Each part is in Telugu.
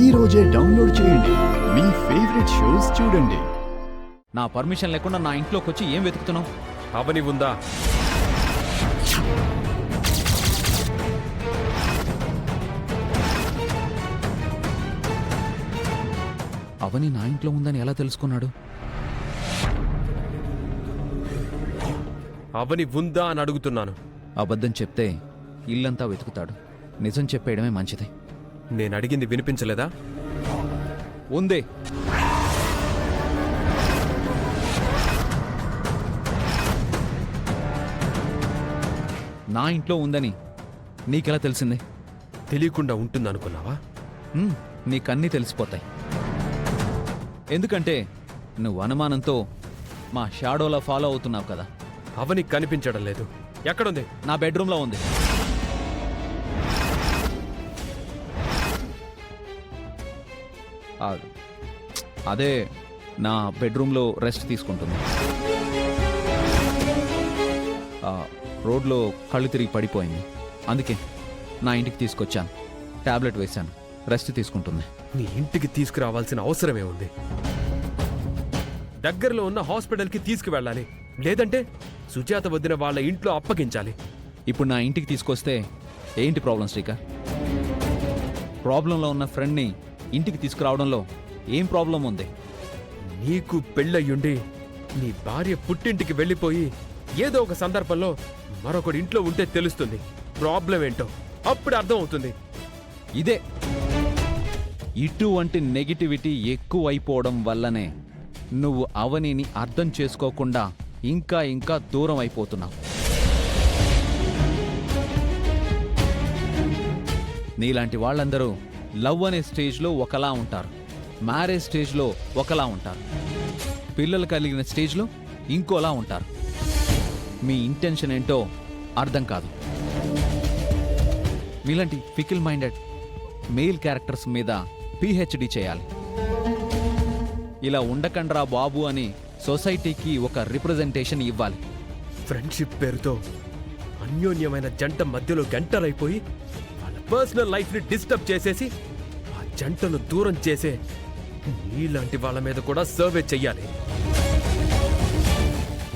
ఈ రోజే డౌన్లోడ్ చేయండి. మీ ఫేవరెట్ షోస్ చూడండి. నా పర్మిషన్ లేకుండా నా ఇంట్లోకి వచ్చి ఏం వెతుకుతున్నావు? అవని ఉందా? అవని నా ఇంట్లో ఉందని ఎలా తెలుసుకున్నాడు? అవని ఉందా అని అడుగుతున్నాను. అబద్ధం చెప్తే ఇల్లంతా వెతుకుతాడు. నిజం చెప్పేయడమే మంచిది. నేను అడిగింది వినిపించలేదా? ఉందే. నా ఇంట్లో ఉందని నీకెలా తెలిసింది? తెలియకుండా ఉంటుందనుకున్నావా? నీకన్నీ తెలిసిపోతాయి. ఎందుకంటే నువ్వు అనుమానంతో మా షాడోలా ఫాలో అవుతున్నావు కదా. అవని కనిపించడం లేదు. ఎక్కడుంది? నా బెడ్రూమ్లో ఉంది. అదే నా బెడ్రూమ్లో రెస్ట్ తీసుకుంటుంది. రోడ్లో కళ్ళు తిరిగి పడిపోయింది. అందుకే నా ఇంటికి తీసుకొచ్చాను. టాబ్లెట్ వేశాను. రెస్ట్ తీసుకుంటుంది. నీ ఇంటికి తీసుకురావాల్సిన అవసరమే ఉంది. దగ్గరలో ఉన్న హాస్పిటల్కి తీసుకువెళ్ళాలి. లేదంటే సుజాత వదిన వాళ్ళ ఇంట్లో అప్పగించాలి. ఇప్పుడు నా ఇంటికి తీసుకొస్తే ఏంటి ప్రాబ్లం శ్రీకర్? ప్రాబ్లంలో ఉన్న ఫ్రెండ్ని ఇంటికి తీసుకురావడంలో ఏం ప్రాబ్లం ఉంది? నీకు పెళ్ళయ్యుండి నీ భార్య పుట్టింటికి వెళ్ళిపోయి ఏదో ఒక సందర్భంలో మరొకటి ఇంట్లో ఉంటే తెలుస్తుంది ప్రాబ్లం ఏంటో. అప్పుడు అర్థం అవుతుంది. ఇదే ఇటువంటి నెగిటివిటీ ఎక్కువైపోవడం వల్లనే నువ్వు అవనిని అర్థం చేసుకోకుండా ఇంకా ఇంకా దూరం అయిపోతున్నావు. నీలాంటి వాళ్ళందరూ లవ్ అనే స్టేజ్లో ఒకలా ఉంటారు, మ్యారేజ్ స్టేజ్లో ఒకలా ఉంటారు, పిల్లలు కలిగిన స్టేజ్లో ఇంకోలా ఉంటారు. మీ ఇంటెన్షన్ ఏంటో అర్థం కాదు. మీలాంటి ఫికిల్ మైండెడ్ మెయిల్ క్యారెక్టర్స్ మీద పిహెచ్డి చేయాలి. ఇలా ఉండకండ్రా బాబు అని సొసైటీకి ఒక రిప్రజెంటేషన్ ఇవ్వాలి. ఫ్రెండ్షిప్ పేరుతో అన్యోన్యమైన జంట మధ్యలో గంటలైపోయి వాళ్ళ పర్సనల్ లైఫ్ని డిస్టర్బ్ చేసేసి ఆ జంటను దూరం చేసే నీలాంటి వాళ్ళ మీద కూడా సర్వే చెయ్యాలి.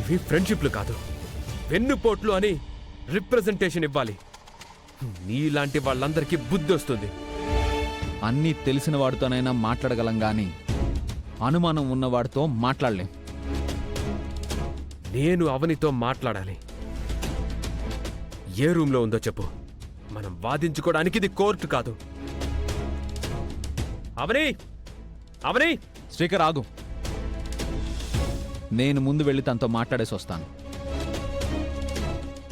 ఇవి ఫ్రెండ్షిప్లు కాదు, వెన్నుపోట్లు అని రిప్రజెంటేషన్ ఇవ్వాలి. నీలాంటి వాళ్ళందరికీ బుద్ధి వస్తుంది. అన్నీ తెలిసిన వాడితోనైనా మాట్లాడగలం గాని అనుమానం ఉన్నవాడితో మాట్లాడలేం. నేను అవనితో మాట్లాడాలి. ఏ రూమ్లో ఉందో చెప్పు. మనం వాదించుకోవడానికి ఇది కోర్టు కాదు. అవని, అవని! శ్రీకర్ ఆగు. నేను ముందు వెళ్ళి తనతో మాట్లాడేసి వస్తాను.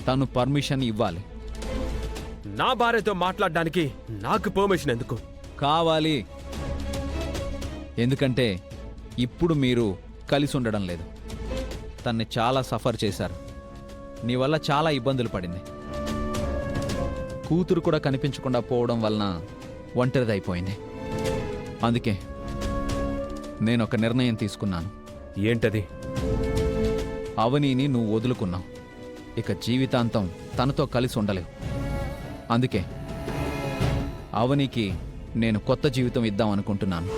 తను పర్మిషన్ ఇవ్వాలి. నా భార్యతో మాట్లాడడానికి నాకు పర్మిషన్ ఎందుకు కావాలి? ఎందుకంటే ఇప్పుడు మీరు కలిసి ఉండడం లేదు. తన్ని చాలా సఫర్ చేశారు. నీ వల్ల చాలా ఇబ్బందులు పడింది. కూతురు కూడా కనిపించకుండా పోవడం వలన ఒంటరిదైపోయింది. అందుకే నేను ఒక నిర్ణయం తీసుకున్నాను. ఏంటది? అవనిని నువ్వు వదులుకున్నావు. ఇక జీవితాంతం తనతో కలిసి ఉండలేవు. అందుకే అవనికి నేను కొత్త జీవితం ఇద్దాం అనుకుంటున్నాను.